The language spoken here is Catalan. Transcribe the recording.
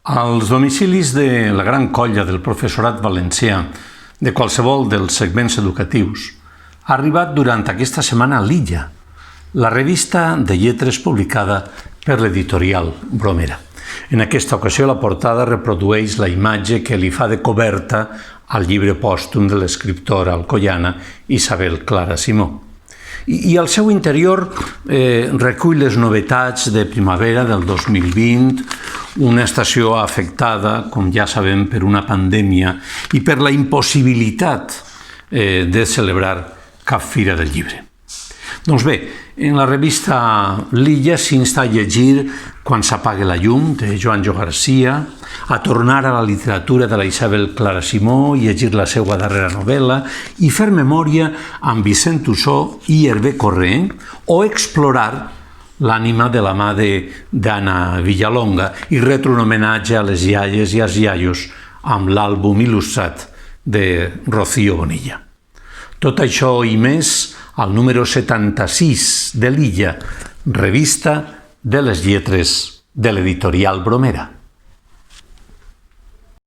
Als domicilis de la gran colla del professorat valencià de qualsevol dels segments educatius ha arribat durant aquesta setmana l'Illa, la revista de lletres publicada per l'editorial Bromera. En aquesta ocasió la portada reprodueix la imatge que li fa de coberta al llibre pòstum de l'escriptora alcoiana Isabel Clara Simó. I al seu interior recull les novetats de primavera del 2020, una estació afectada, com ja sabem, per una pandèmia i per la impossibilitat de celebrar cap fira del llibre. Doncs bé, en la revista L'Illa s'insta a llegir Quan s'apague la llum, de Joanjo Garcia, a tornar a la literatura de la Isabel Clara Simó i llegir la seva darrera novel·la i fer memòria amb Vicent Tussó i Hervé Corré o explorar l'ànima de la mà d'Anna Villalonga i retre un homenatge a les iaies i als iaios amb l'àlbum il·lustrat de Rocío Bonilla. Tot això i més al número 76 de l'Illa, revista de les lletres de l'editorial Bromera.